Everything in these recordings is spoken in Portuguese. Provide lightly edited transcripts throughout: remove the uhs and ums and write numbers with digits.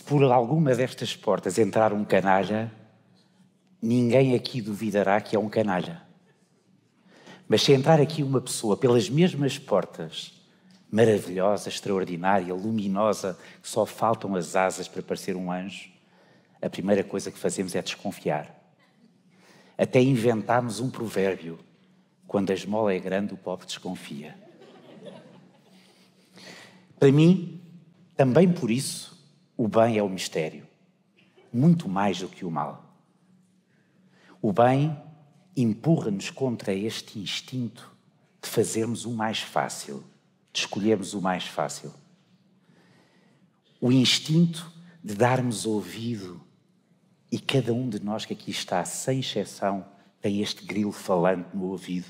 por alguma destas portas entrar um canalha, ninguém aqui duvidará que é um canalha. Mas se entrar aqui uma pessoa pelas mesmas portas, maravilhosa, extraordinária, luminosa, que só faltam as asas para parecer um anjo, a primeira coisa que fazemos é desconfiar. Até inventámos um provérbio: quando a esmola é grande, o pobre desconfia. Para mim, também por isso, o bem é o mistério, muito mais do que o mal. O bem empurra-nos contra este instinto de fazermos o mais fácil, de escolhermos o mais fácil. O instinto de darmos ouvido, e cada um de nós que aqui está, sem exceção, tem este grilo falante no ouvido.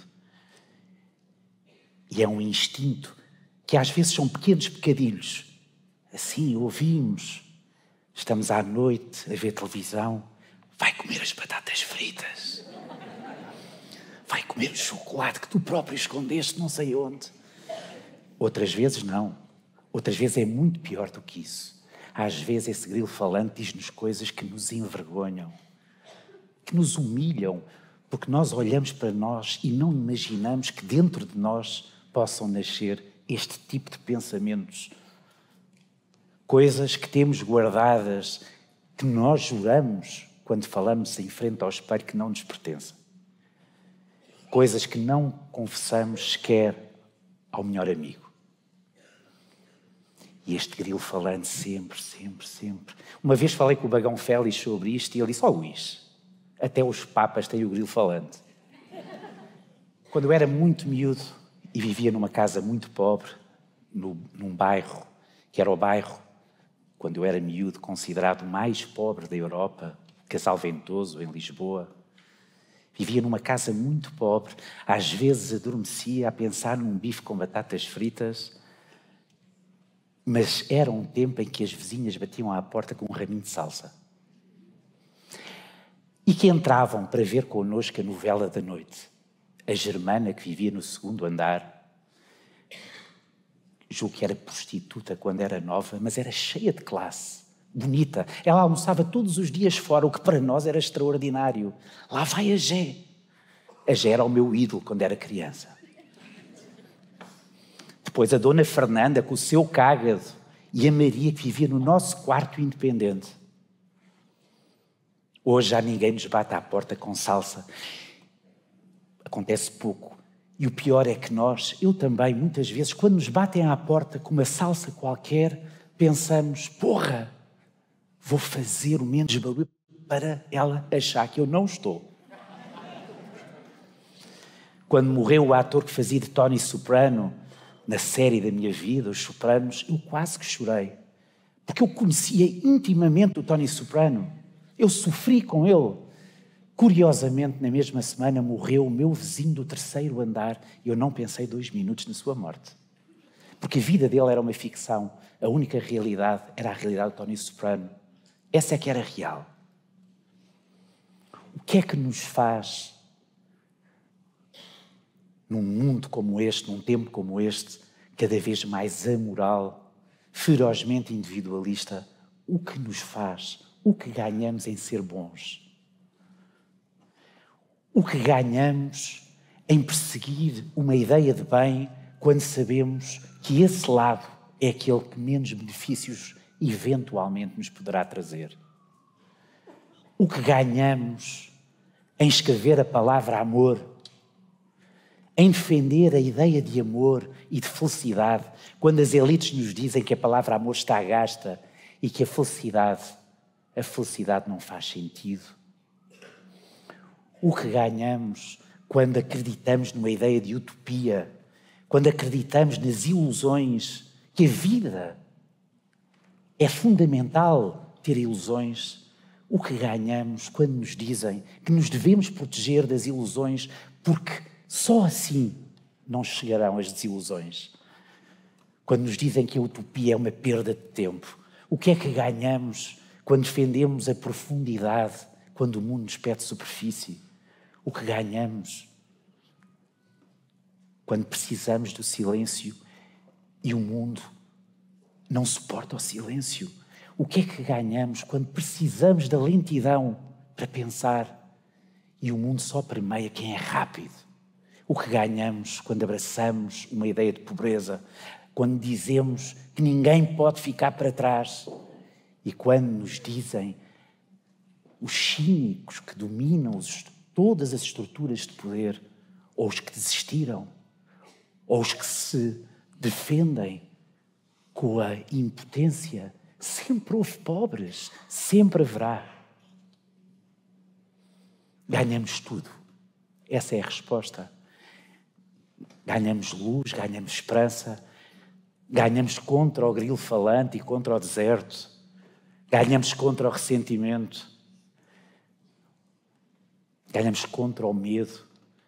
E é um instinto que às vezes são pequenos pecadilhos. Assim, ouvimos, estamos à noite a ver televisão, vai comer as batatas fritas, vai comer o chocolate que tu próprio escondeste não sei onde. Outras vezes não, outras vezes é muito pior do que isso. Às vezes esse grilo falante diz-nos coisas que nos envergonham, que nos humilham, porque nós olhamos para nós e não imaginamos que dentro de nós possam nascer este tipo de pensamentos. Coisas que temos guardadas, que nós juramos quando falamos em frente ao espelho que não nos pertencem. Coisas que não confessamos sequer ao melhor amigo. E este grilo falante sempre. Uma vez falei com o Bagão Félix sobre isto e ele disse: ó Luís, até os papas têm o grilo falante. Quando eu era muito miúdo e vivia numa casa muito pobre, num bairro, que era o bairro, quando eu era miúdo, considerado o mais pobre da Europa, Casal Ventoso, em Lisboa. Vivia numa casa muito pobre, às vezes adormecia a pensar num bife com batatas fritas, mas era um tempo em que as vizinhas batiam à porta com um raminho de salsa. E que entravam para ver connosco a novela da noite. A Germana, que vivia no segundo andar, julgo que era prostituta quando era nova, mas era cheia de classe, bonita. Ela almoçava todos os dias fora, o que para nós era extraordinário. Lá vai a Gé. A Gé era o meu ídolo quando era criança. Depois a Dona Fernanda com o seu cágado e a Maria que vivia no nosso quarto independente. Hoje já ninguém nos bate à porta com salsa. Acontece pouco. E o pior é que nós, eu também, muitas vezes, quando nos batem à porta com uma salsa qualquer, pensamos: porra, vou fazer o menos barulho para ela achar que eu não estou. Quando morreu o ator que fazia de Tony Soprano, na série da minha vida, Os Sopranos, eu quase que chorei. Porque eu conhecia intimamente o Tony Soprano. Eu sofri com ele. Curiosamente, na mesma semana, morreu o meu vizinho do terceiro andar e eu não pensei 2 minutos na sua morte. Porque a vida dele era uma ficção. A única realidade era a realidade do Tony Soprano. Essa é que era real. O que é que nos faz, num mundo como este, num tempo como este, cada vez mais amoral, ferozmente individualista, o que nos faz, o que ganhamos em ser bons? O que ganhamos em perseguir uma ideia de bem quando sabemos que esse lado é aquele que menos benefícios eventualmente nos poderá trazer? O que ganhamos em escrever a palavra amor, em defender a ideia de amor e de felicidade, quando as elites nos dizem que a palavra amor está gasta e que a felicidade não faz sentido? O que ganhamos quando acreditamos numa ideia de utopia, quando acreditamos nas ilusões, que a vida é fundamental ter ilusões? O que ganhamos quando nos dizem que nos devemos proteger das ilusões porque só assim não chegarão as desilusões? Quando nos dizem que a utopia é uma perda de tempo, o que é que ganhamos quando defendemos a profundidade, quando o mundo nos pede superfície? O que ganhamos quando precisamos do silêncio e o mundo não suporta o silêncio? O que é que ganhamos quando precisamos da lentidão para pensar e o mundo só permeia quem é rápido? O que ganhamos quando abraçamos uma ideia de pobreza, quando dizemos que ninguém pode ficar para trás e quando nos dizem os cínicos que dominam todas as estruturas de poder, ou os que desistiram, ou os que se defendem com a impotência. Sempre houve pobres, sempre haverá. Ganhamos tudo. Essa é a resposta. Ganhamos luz, ganhamos esperança, ganhamos contra o grilo falante e contra o deserto, ganhamos contra o ressentimento, ganhamos contra o medo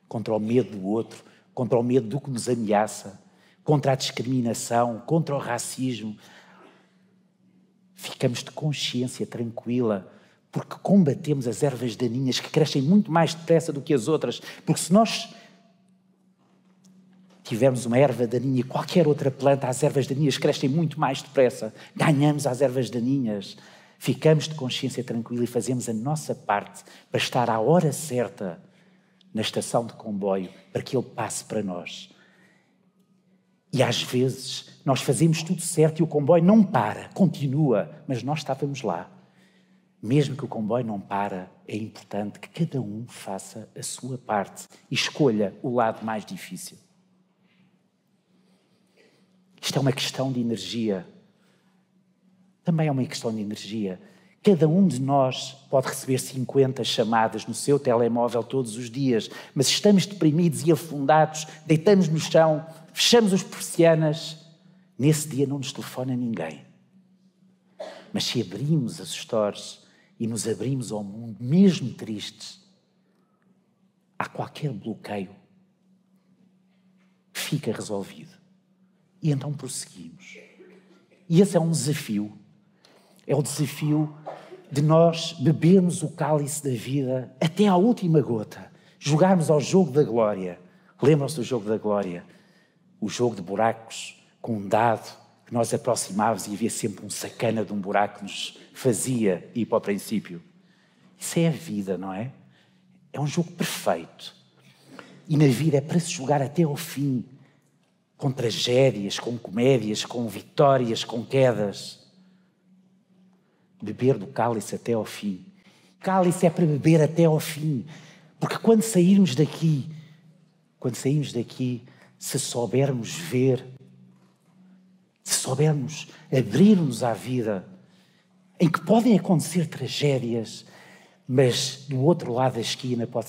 do outro, contra o medo do que nos ameaça, contra a discriminação, contra o racismo. Ficamos de consciência tranquila porque combatemos as ervas daninhas que crescem muito mais depressa do que as outras. Porque se nós tivermos uma erva daninha e qualquer outra planta, as ervas daninhas crescem muito mais depressa. Ganhamos as ervas daninhas. Ficamos de consciência tranquila e fazemos a nossa parte para estar à hora certa na estação de comboio para que ele passe para nós. E às vezes nós fazemos tudo certo e o comboio não para, continua, mas nós estávamos lá. Mesmo que o comboio não para, é importante que cada um faça a sua parte e escolha o lado mais difícil. Isto é uma questão de energia. Também é uma questão de energia. Cada um de nós pode receber 50 chamadas no seu telemóvel todos os dias, mas estamos deprimidos e afundados, deitamos no chão, fechamos as persianas. Nesse dia não nos telefona ninguém. Mas se abrimos as stores e nos abrimos ao mundo, mesmo tristes, há qualquer bloqueio que fica resolvido. E então prosseguimos. E esse é um desafio. É o desafio de nós bebermos o cálice da vida até à última gota. Jogarmos ao jogo da glória. Lembram-se do jogo da glória? O jogo de buracos com um dado que nós aproximávamos e havia sempre um sacana de um buraco que nos fazia ir para o princípio. Isso é a vida, não é? É um jogo perfeito. E na vida é para se jogar até ao fim. Com tragédias, com comédias, com vitórias, com quedas. Beber do cálice até ao fim. Cálice é para beber até ao fim. Porque quando sairmos daqui, se soubermos ver, se soubermos abrir-nos à vida, em que podem acontecer tragédias, mas do outro lado da esquina pode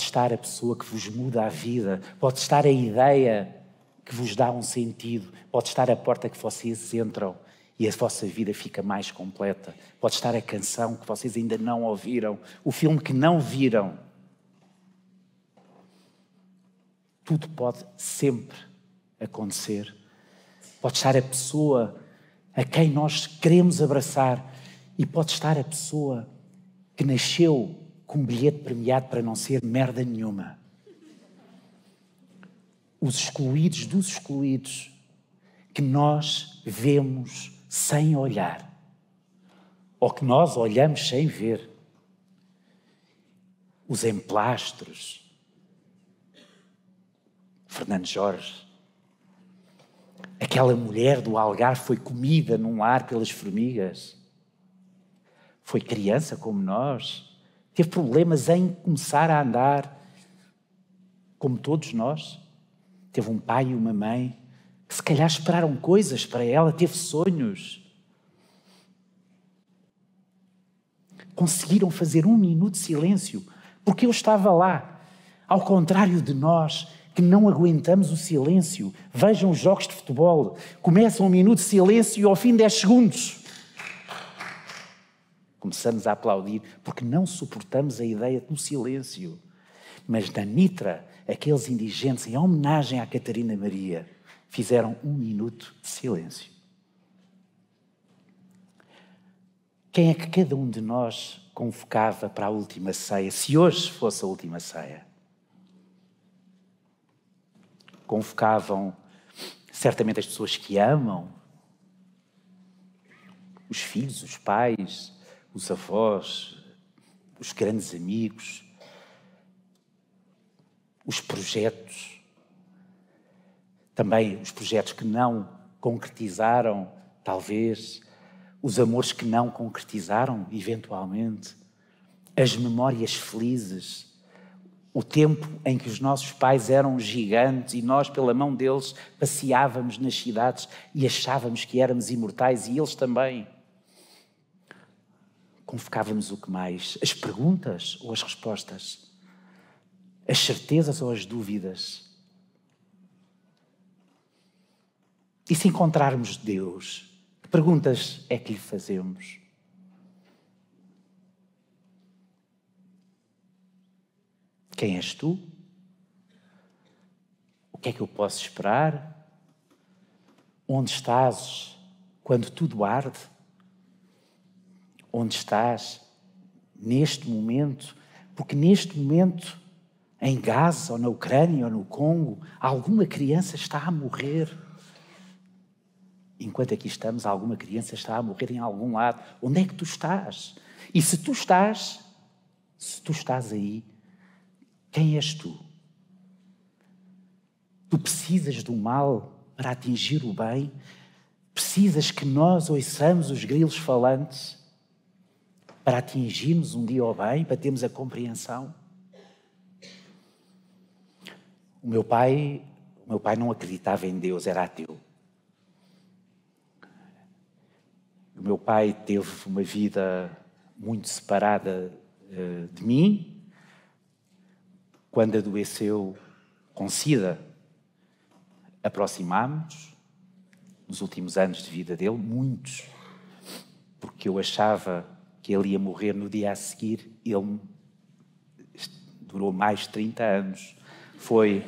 estar a pessoa que vos muda a vida, pode estar a ideia que vos dá um sentido, pode estar a porta que vocês entram e a vossa vida fica mais completa, pode estar a canção que vocês ainda não ouviram, o filme que não viram. Tudo pode sempre acontecer. Pode estar a pessoa a quem nós queremos abraçar e pode estar a pessoa que nasceu com um bilhete premiado para não ser merda nenhuma. Os excluídos dos excluídos que nós vemos sem olhar ou que nós olhamos sem ver. Os emplastros. Fernando Jorge. Aquela mulher do Algarve foi comida num lar pelas formigas. Foi criança como nós. Teve problemas em começar a andar, como todos nós. Teve um pai e uma mãe que se calhar esperaram coisas para ela, teve sonhos. Conseguiram fazer 1 minuto de silêncio, porque eu estava lá. Ao contrário de nós, que não aguentamos o silêncio. Vejam os jogos de futebol. Começam 1 minuto de silêncio e ao fim 10 segundos. Começamos a aplaudir porque não suportamos a ideia do silêncio. Mas na Nitra, aqueles indigentes, em homenagem à Catarina Maria, fizeram 1 minuto de silêncio. Quem é que cada um de nós convocava para a última ceia, se hoje fosse a última ceia? Convocavam certamente as pessoas que amam, os filhos, os pais, os avós, os grandes amigos, os projetos, também os projetos que não concretizaram, talvez, os amores que não concretizaram, eventualmente, as memórias felizes, o tempo em que os nossos pais eram gigantes e nós, pela mão deles, passeávamos nas cidades e achávamos que éramos imortais e eles também. Convocávamos o que mais? As perguntas ou as respostas? As certezas ou as dúvidas? E se encontrarmos Deus, que perguntas é que lhe fazemos? Quem és tu? O que é que eu posso esperar? Onde estás quando tudo arde? Onde estás neste momento? Porque neste momento, em Gaza, ou na Ucrânia, ou no Congo, alguma criança está a morrer. Enquanto aqui estamos, alguma criança está a morrer em algum lado. Onde é que tu estás? E se tu estás aí, quem és tu? Tu precisas do mal para atingir o bem? Precisas que nós ouçamos os grilos falantes para atingirmos um dia o bem, para termos a compreensão? O meu pai não acreditava em Deus, era ateu. O meu pai teve uma vida muito separada de mim. Quando adoeceu com SIDA, aproximámos-nos, nos últimos anos de vida dele, muitos, porque eu achava que ele ia morrer no dia a seguir. Ele durou mais de 30 anos. Foi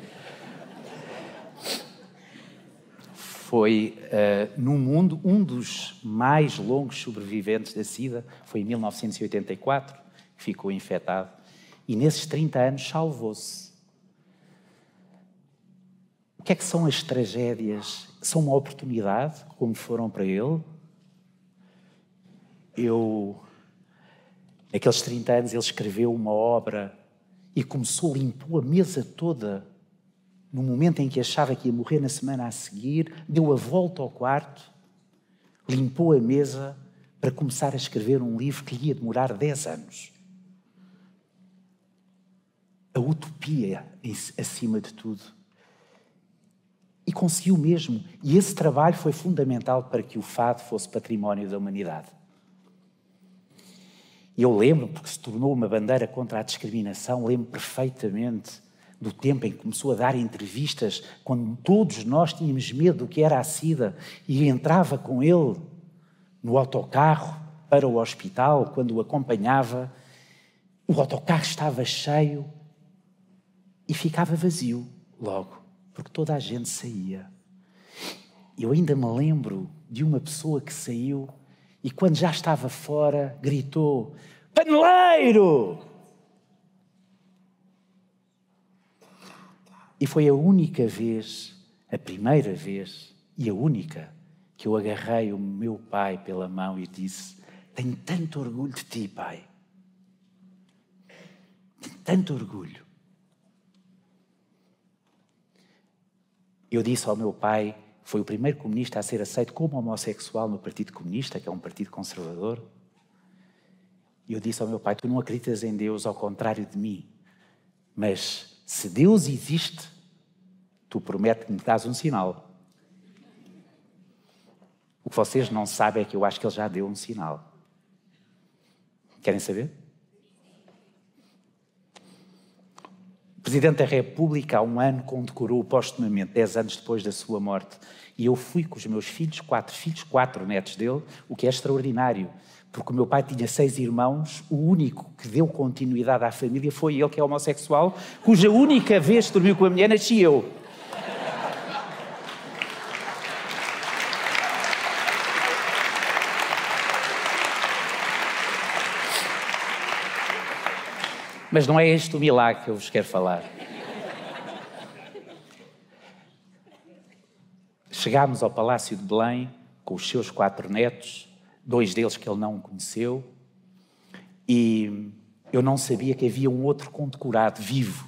no mundo, um dos mais longos sobreviventes da SIDA, foi em 1984, que ficou infectado. E nesses 30 anos salvou-se. O que é que são as tragédias? São uma oportunidade, como foram para ele? Naqueles 30 anos, ele escreveu uma obra e limpou a mesa toda. No momento em que achava que ia morrer na semana a seguir, deu a volta ao quarto, limpou a mesa para começar a escrever um livro que lhe ia demorar 10 anos. A utopia acima de tudo. E conseguiu mesmo. E esse trabalho foi fundamental para que o fado fosse património da humanidade. E eu lembro, porque se tornou uma bandeira contra a discriminação, lembro perfeitamente do tempo em que começou a dar entrevistas, quando todos nós tínhamos medo do que era a SIDA, e entrava com ele no autocarro para o hospital, quando o acompanhava. O autocarro estava cheio e ficava vazio logo, porque toda a gente saía. Eu ainda me lembro de uma pessoa que saiu e quando já estava fora gritou: "Paneleiro!" E foi a única vez, a primeira vez e a única, que eu agarrei o meu pai pela mão e disse: "Tenho tanto orgulho de ti, pai. Tenho tanto orgulho." Eu disse ao meu pai, foi o primeiro comunista a ser aceito como homossexual no Partido Comunista, que é um partido conservador. E eu disse ao meu pai: "Tu não acreditas em Deus, ao contrário de mim. Mas se Deus existe, tu prometes que me dás um sinal." O que vocês não sabem é que eu acho que ele já deu um sinal. Querem saber? O Presidente da República, há um ano, condecorou postumamente, 10 anos depois da sua morte. E eu fui com os meus filhos, 4 netos dele, o que é extraordinário. Porque o meu pai tinha 6 irmãos, o único que deu continuidade à família foi ele, que é homossexual, cuja única vez que dormiu com a mulher nasci eu. Mas não é este o milagre que eu vos quero falar. Chegámos ao Palácio de Belém com os seus 4 netos, 2 deles que ele não conheceu, e eu não sabia que havia um outro condecorado vivo.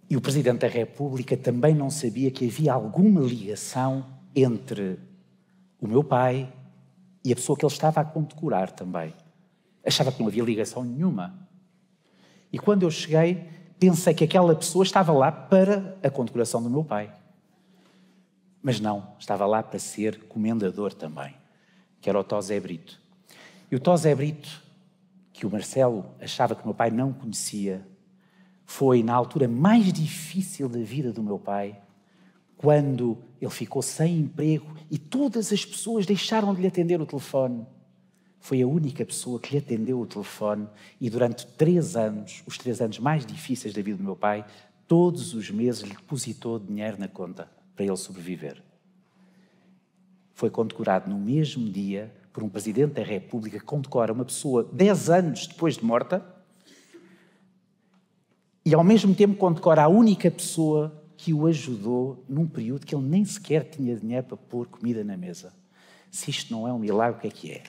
E o Presidente da República também não sabia que havia alguma ligação entre o meu pai e a pessoa que ele estava a condecorar também. Achava que não havia ligação nenhuma. E quando eu cheguei, pensei que aquela pessoa estava lá para a condecoração do meu pai. Mas não, estava lá para ser comendador também, que era o Tosé Brito. E o Tosé Brito, que o Marcelo achava que o meu pai não conhecia, foi na altura mais difícil da vida do meu pai, quando ele ficou sem emprego e todas as pessoas deixaram de lhe atender o telefone. Foi a única pessoa que lhe atendeu o telefone e durante 3 anos, os 3 anos mais difíceis da vida do meu pai, todos os meses lhe depositou dinheiro na conta para ele sobreviver. Foi condecorado no mesmo dia por um Presidente da República que condecora uma pessoa 10 anos depois de morta e ao mesmo tempo condecora a única pessoa que o ajudou num período que ele nem sequer tinha dinheiro para pôr comida na mesa. Se isto não é um milagre, o que é que é?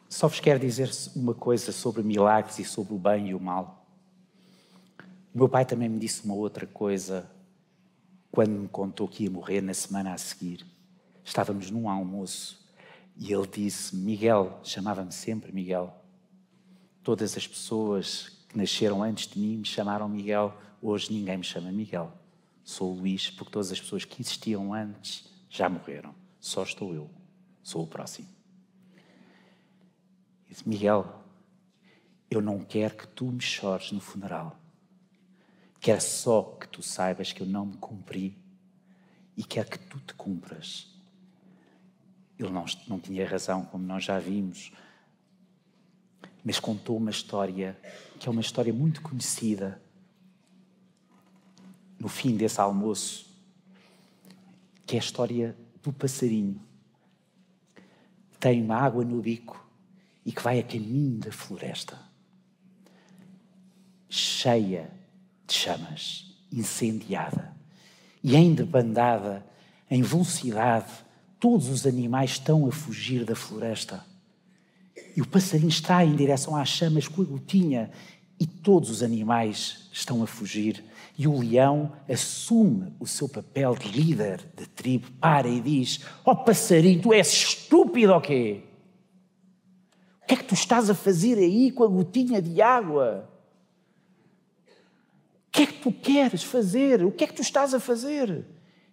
Só vos quero dizer uma coisa sobre milagres e sobre o bem e o mal. O meu pai também me disse uma outra coisa quando me contou que ia morrer na semana a seguir. Estávamos num almoço e ele disse, Miguel, chamava-me sempre Miguel. Todas as pessoas que nasceram antes de mim me chamaram Miguel. Hoje ninguém me chama Miguel. Sou o Luís, porque todas as pessoas que existiam antes já morreram. Só estou eu. Sou o próximo. Disse, Miguel, eu não quero que tu me chores no funeral. Quero só que tu saibas que eu não me cumpri e quero que tu te cumpras. Ele não tinha razão, como nós já vimos, mas contou uma história que é uma história muito conhecida. No fim desse almoço, que é a história do passarinho. Tem uma água no bico e que vai a caminho da floresta, cheia de chamas, incendiada, e em debandada, em velocidade, todos os animais estão a fugir da floresta. E o passarinho está em direção às chamas com a gotinha e todos os animais estão a fugir. E o leão assume o seu papel de líder da tribo, para e diz, passarinho, tu és estúpido ou quê? O que é que tu estás a fazer aí com a gotinha de água? O que é que tu queres fazer? O que é que tu estás a fazer?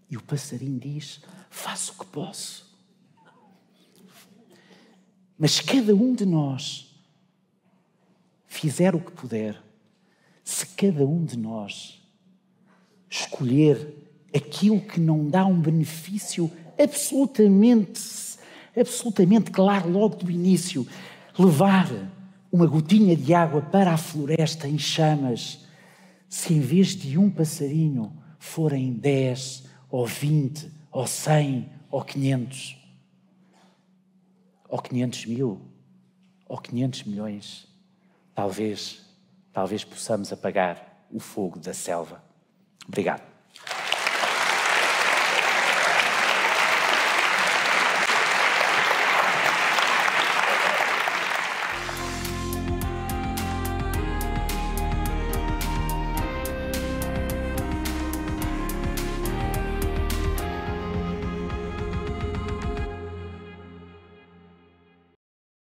E o passarinho diz, faço o que posso. Mas cada um de nós fizer o que puder, se cada um de nós escolher aquilo que não dá um benefício absolutamente claro logo do início, levar uma gotinha de água para a floresta em chamas, se em vez de um passarinho forem 10, ou 20, ou 100, ou 500, ou 500 mil, ou 500 milhões, talvez possamos apagar o fogo da selva. Obrigado.